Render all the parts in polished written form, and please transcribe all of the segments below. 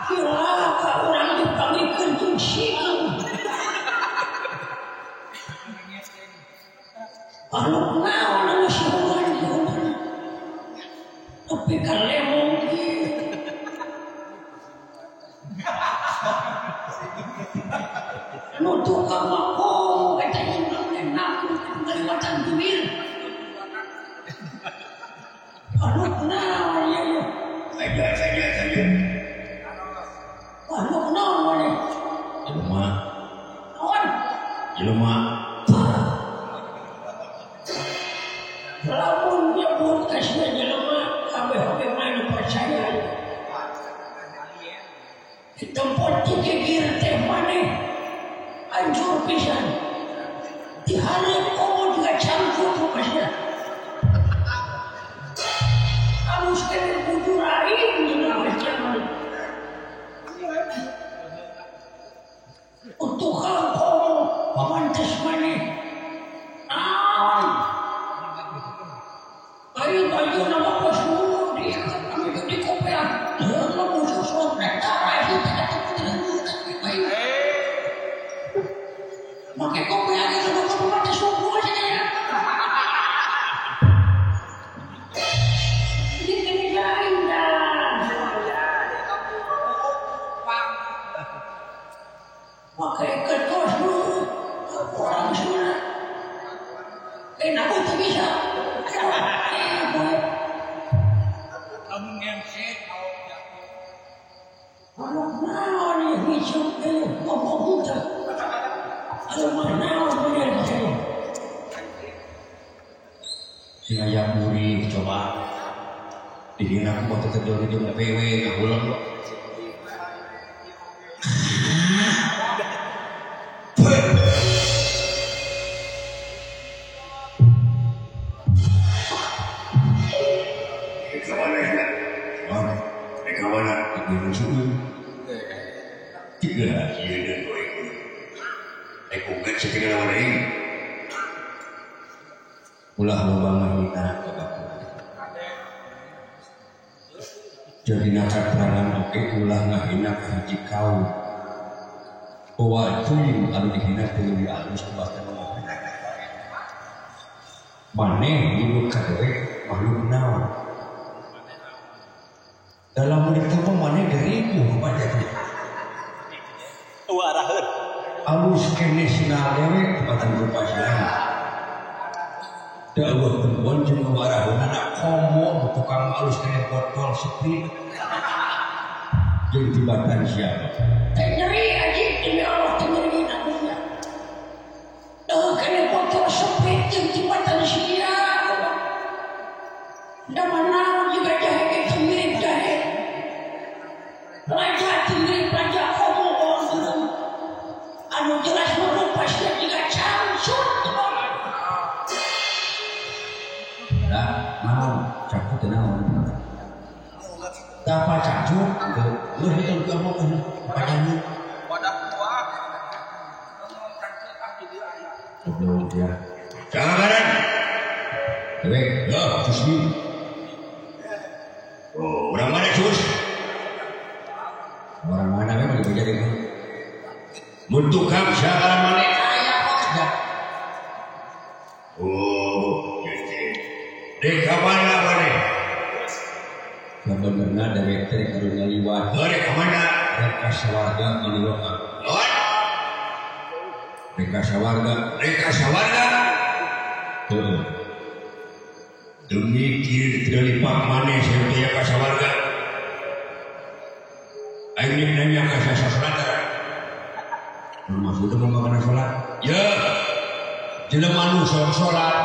Cilaka urang dipanggilkeun jeung sieu. Anu naon anu sieuan ieu. Tapi kan lemong ieu. Anu tukang makong eta jeung enak ngaliwatan bibir. Anu naon ieu? Saja. Anu naon ieu? Jelema. Lamun nyebut kasih jelema kabeh mah percaya. Di tempat digigir teh maneh anjur pisan. Di hari komo juga cangkut rupanya. Alus kene bujur aing juga macam. Untuk kang komo pamantes maneh. Ayo nama bos dulu di kopiah. Nama bos nektar itu pakai kopiah itu kamu mati subuh aja ya. Ini indah. Pakai kertas dulu. Orang semua. Kenapa tak bisa? Anak naon ya hijau ngomong buta. Anak naon bener bener. Si ayam muri coba. Dihina aku waktu kerja di jumlah PW ngahulang lo. Ulah lobang mahina jadi nakar perangan oke ulah ngahina hiji kaum bahwa itu yang anu dihina pilih halus bahkan maneh ibu kadoe makhluk naon dalam menit itu maneh diriku kepada dia waraheun alus kene sina dewe tempatan rupa silang dakwah perempuan jeung ngawaraheun anak komo tukang alus kene botol sepi jeung tibatan siapa teh nyeri anjing demi Allah teh nyeri nakusnya kene botol sepi jeung tibatan siapa da mana juga jahe itu mirip jahe raja mirip raja komo bawang anu jelas merupasnya juga cangsut cakut naon tapa cacuk lu hitung kamu kan padanya wadah tua ngomong cacuk ah jadi aya goblok dia jangan dewe yo susmi orang mana cus orang mana memang itu jadi mun tukang syagaran mana aya kok dek kamana mana? Bener-bener dari trik kudu ngaliwat. Dek kamana? Dek kasawarga ngaliwat. Lawan. Dek kasawarga. Tuh. Demi kiri tidak lipat mana saya kasawarga. Aing nanya kasih salat. Maksudnya mau mana salat? Ya. Jelema nu salat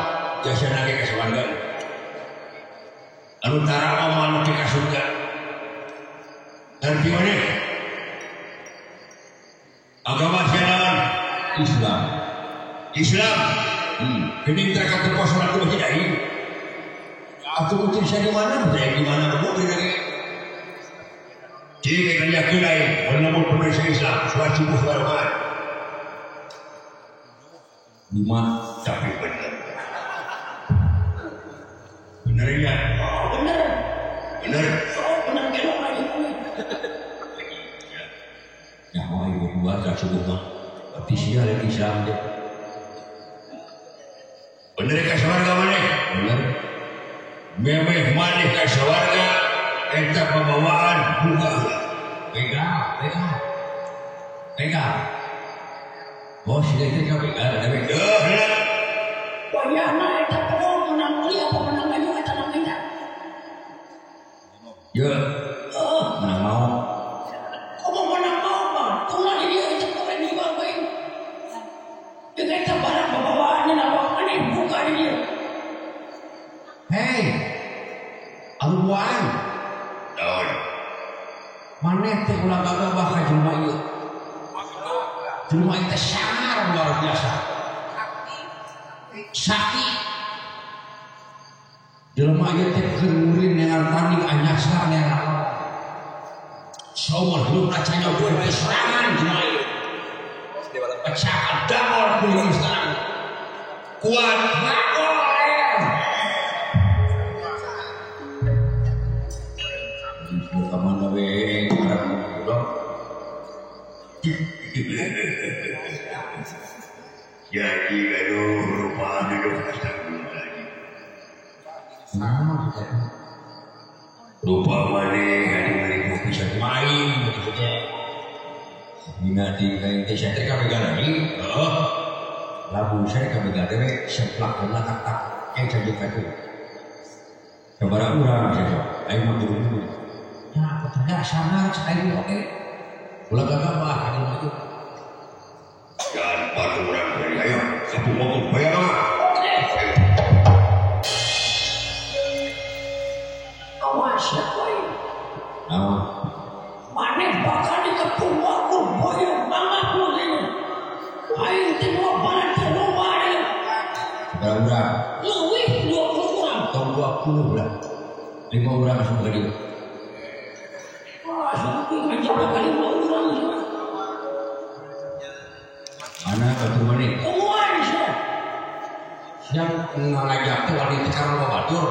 jasa nage kasawarga. Anu tara amal ke surga. Dan di mana? Agama siapa? Islam. Kening terkait persoalan itu tidak ini. Aku mungkin saya di mana? Saya di mana? Aku tidak. Jika kalian kira walaupun pemerintah Islam suatu persoalan. Lima tapi benar. Benar ya? Benar. Benar. Benar kalau lagi mereka subuh mah tapi sia lagi Islam dia bener ka sawarga maneh bener memeh maneh ka sawarga eta pembawaan buka pegang bos itu ka pegang ada pegang wayahna eta pokok menang mulia apa menang maju eta namanya ya menang mau kamu menang mau bang tulah dia itu komen di bang baik dengan eta barang bawaannya nawak aneh buka dia hei aluan daun maneh teh ulah gagah ka jelema ieu jelema ieu teh sangar luar biasa sakti jelema ieu teh keur murid dengan tanding anyasa dengan somor belum racanya gue serangan jelema ieu pecah damol kuliah sekarang kuat bakol kemana we ngarep dong jadi aduh rupanya hidup astagfirullahaladzim lupa maneh adik-adik bisa main begitu minati kain teh saya ka megana ni labu saya ka megana we seplak kena tak jadi katu sabaraha urang saya aing mah dulu ya tidak sangar sekali oke ulah gagah mah anu maju jangan pada urang dari ayo sapu mau bayar mah awas ya kowe maneh bakal dikepung waktu boyong banget lu ini aing teh mau barat terlupa ya berapa leuwih 20 urang tong 20 lah 5 urang asup ka dieu mana batu manik siang ngajak tuh wanita sekarang mau batur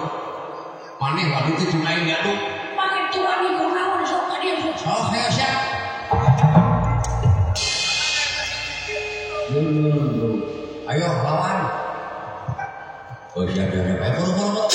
maneh wanita cuma ini aduh pakai tuan ini kurnawan sok ka dia sok saya siap ayo lawan oh siap ayo buru